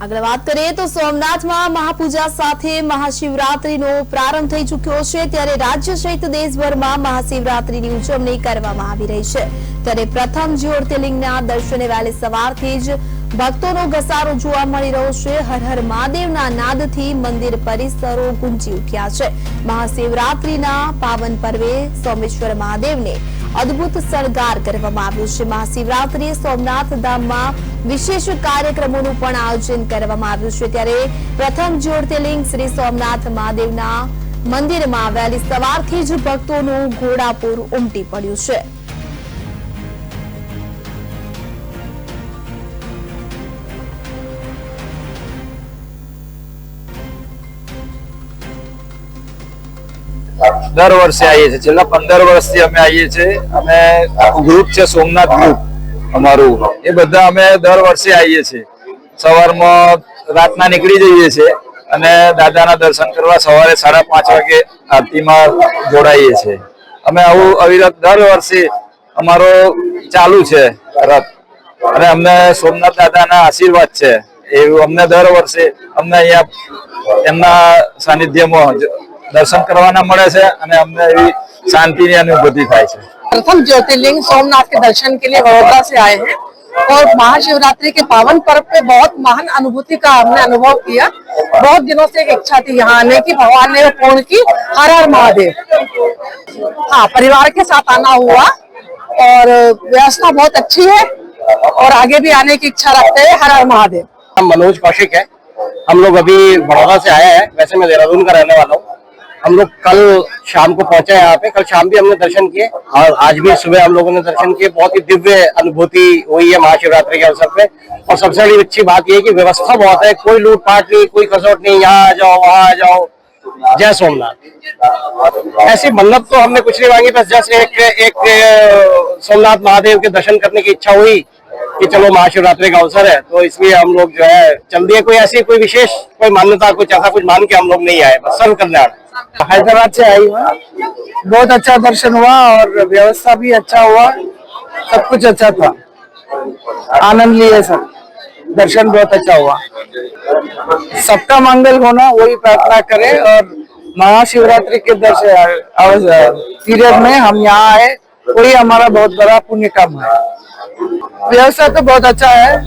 આગળ વાત કરીએ તો સોમનાથમાં મહાપૂજા સાથે મહાશિવરાત્રીનો પ્રારંભ થઈ ચૂક્યો છે। ત્યારે રાજ્ય સહિત દેશભરમાં મહાશિવરાત્રીની ઉજવણી કરવામાં આવી રહી છે। ત્યારે પ્રથમ જ્યોતિર્લિંગના દર્શને વહેલી સવારથી જ ભક્તોનો ઘસારો જોવા મળી રહ્યો છે। હર હર મહાદેવના નાદથી મંદિર પરિસરો ગુંજી ઉઠ્યા છે। મહાશિવરાત્રીના પાવન પર્વે સોમેશ્વર મહાદેવને અદ્ભુત શણગાર કરવામાં આવ્યું છે। મહાશિવરાત્રીએ સોમનાથ ધામમાં વિશેષ કાર્યક્રમોનું પણ આયોજન કરવામાં આવ્યું છે। ત્યારે પ્રથમ જ્યોતિર્લિંગ શ્રી સોમનાથ મહાદેવના મંદિરમાં વહેલી સવારથી જ ભક્તોનું ઘોડાપૂર ઉમટી પડ્યું છે। दर वर्षे आइए छे छेल्ला 15 वर्षथी अमे आइए छे। अमे ग्रुप छे सोमनाथ ग्रुप अमारू ए बधा अमे दर वर्षे आइए छे। सवारमां रातना निकળી જઈએ છે અને દાદાના દર્શન કરવા સવારે 5:30 વાગે આરતીમાં જોડાઈએ છે। અમે આવું અવિરત દર વર્ષે અમારો ચાલુ છે રથ અને અમને સોમનાથ દાદાના આશીર્વાદ છે એવું અમને દર વર્ષે અમને અહીંયા એમના સાનિધ્યમાં दर्शन करवाना મળે છે અને અમને એવી શાંતિની અનુભૂતિ થાય છે। प्रथम ज्योतिर्लिंग सोमनाथ के दर्शन के लिए वडोदरा से आए हैं और महाशिवरात्रि के पावन पर्व पे बहुत महान अनुभूति का हमने अनुभव किया। बहुत दिनों से एक इच्छा थी यहाँ आने की, भगवान ने वो पूर्ण की। हर हर महादेव। हाँ, परिवार के साथ आना हुआ और व्यवस्था बहुत अच्छी है और आगे भी आने की इच्छा रखते हैं। हर हर महादेव। हम मनोज कौशिक है। हम लोग अभी बड़ौदा से आए हैं। वैसे मैं देहरादून का रहने वाला हूँ। हम लोग कल शाम को पहुंचे यहाँ पे। कल शाम भी हमने दर्शन किए और आज भी सुबह हम लोगों ने दर्शन किए। बहुत ही दिव्य अनुभूति हुई है महाशिवरात्रि के अवसर पे। और सबसे बड़ी अच्छी बात यह है कि व्यवस्था बहुत है, कोई लूटपाट नहीं, कोई कसौट नहीं, यहाँ आ जाओ वहाँ आ जाओ। जय सोमनाथ। ऐसी मन्नत तो हमने कुछ नहीं मांगी, बस जस्ट एक सोमनाथ महादेव के दर्शन करने की इच्छा हुई कि चलो महाशिवरात्रि का अवसर है तो इसलिए हम लोग जो है चल दिए। कोई ऐसी कोई विशेष कोई मान्यता कुछ ऐसा कुछ मान के हम लोग नहीं आए, बस सर्व करने आए। हैदराबाद से आई हूँ। बहुत अच्छा दर्शन हुआ और व्यवस्था भी अच्छा हुआ, सब कुछ अच्छा था। आनंद लिए सब, दर्शन बहुत अच्छा हुआ। सबका मंगल होना वही प्रार्थना करें और महाशिवरात्रि के दर्शन पीरियड में हम यहाँ आए, वही हमारा बहुत बड़ा पुण्य काम है। व्यवस्था तो बहुत अच्छा है।